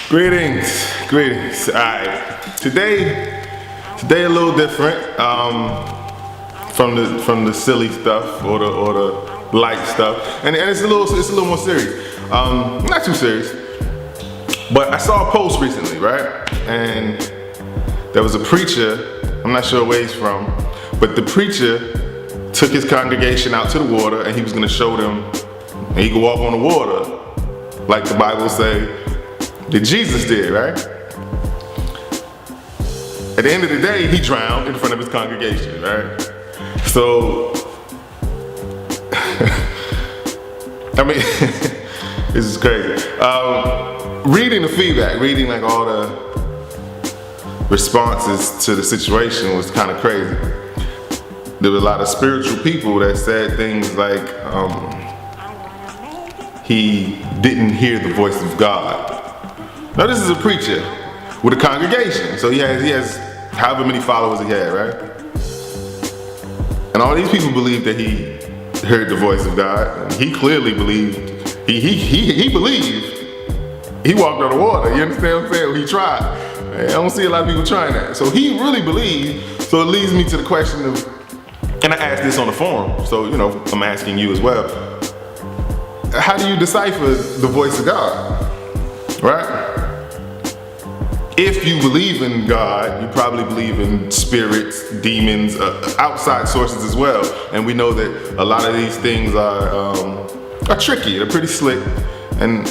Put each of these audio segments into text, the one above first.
Greetings. All right, today a little different from the silly stuff or the light stuff, and it's a little more serious. Not too serious, but I saw a post recently, right? And there was a preacher. I'm not sure where he's from, but the preacher took his congregation out to the water, and he was going to show them, and he could walk on the water, like the Bible say that Jesus did, right? At the end of the day, he drowned in front of his congregation, right? So, I mean, this is crazy. Reading the feedback, reading like all the responses to the situation was kind of crazy. There were a lot of spiritual people that said things like he didn't hear the voice of God. Now this is a preacher with a congregation, so he has however many followers he had, right? And all these people believed that he heard the voice of God. And he clearly believed. He believed. He walked on the water. You understand what I'm saying? He tried. I don't see a lot of people trying that. So he really believed. So it leads me to the question of, and I asked this on the forum, so I'm asking you as well. How do you decipher the voice of God, right? If you believe in God, you probably believe in spirits, demons, outside sources as well. And we know that a lot of these things are tricky. They're pretty slick. And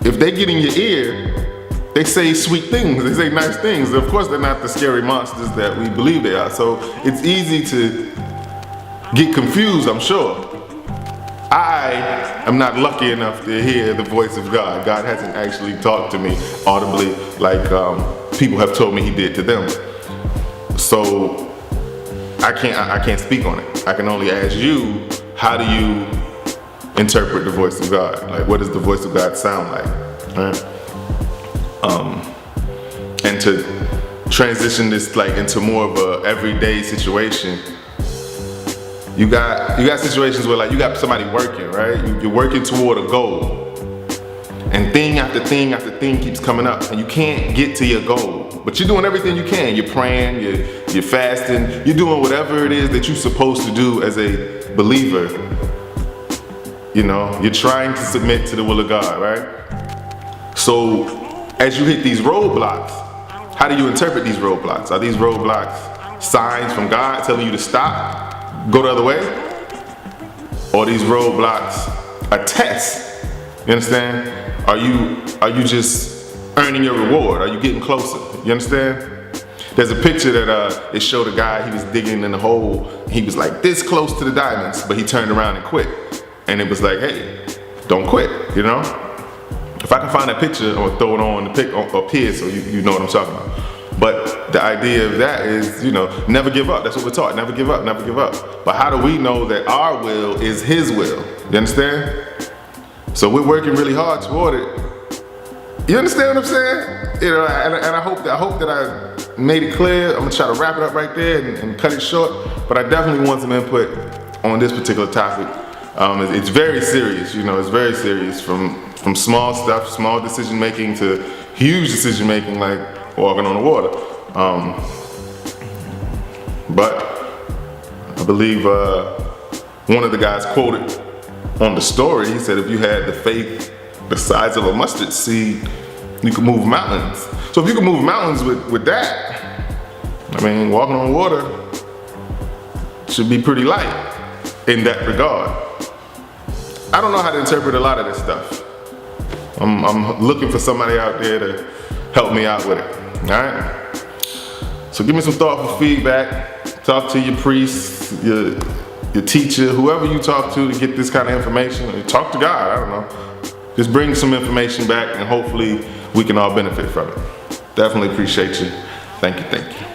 if they get in your ear, they say sweet things. They say nice things. Of course, they're not the scary monsters that we believe they are. So it's easy to get confused, I'm sure. I am not lucky enough to hear the voice of God. God hasn't actually talked to me audibly like people have told me he did to them. So I can't speak on it. I can only ask you, how do you interpret the voice of God? Like, what does the voice of God sound like? Right? And to transition this like into more of a everyday situation. You got situations where like you got somebody working, right? You're working toward a goal, and thing after thing after thing keeps coming up, and you can't get to your goal. But you're doing everything you can. You're praying, you're fasting, you're doing whatever it is that you're supposed to do as a believer. You're trying to submit to the will of God, right? So as you hit these roadblocks, how do you interpret these roadblocks? Are these roadblocks signs from God telling you to stop? Go the other way? Or these roadblocks a test? You understand? Are you just earning your reward? Are you getting closer? You understand? There's a picture that it showed a guy, he was digging in the hole. He was like this close to the diamonds, but he turned around and quit. And it was like, hey, don't quit, If I can find that picture, I'm gonna throw it on the pic up here so you know what I'm talking about. But the idea of that is, never give up. That's what we're taught. Never give up, never give up. But how do we know that our will is his will? You understand? So we're working really hard toward it. You understand what I'm saying? And I hope that I made it clear. I'm gonna try to wrap it up right there and cut it short. But I definitely want some input on this particular topic. It's very serious, it's very serious from small stuff, small decision making to huge decision making like walking on the water. But I believe one of the guys quoted on the story, he said if you had the faith the size of a mustard seed, you could move mountains. So if you can move mountains with that, walking on water should be pretty light in that regard. I don't know how to interpret a lot of this stuff. I'm looking for somebody out there to help me out with it. All right? So give me some thoughtful feedback. Talk to your priest, your teacher, whoever you talk to get this kind of information. Or talk to God, I don't know. Just bring some information back and hopefully we can all benefit from it. Definitely appreciate you. Thank you.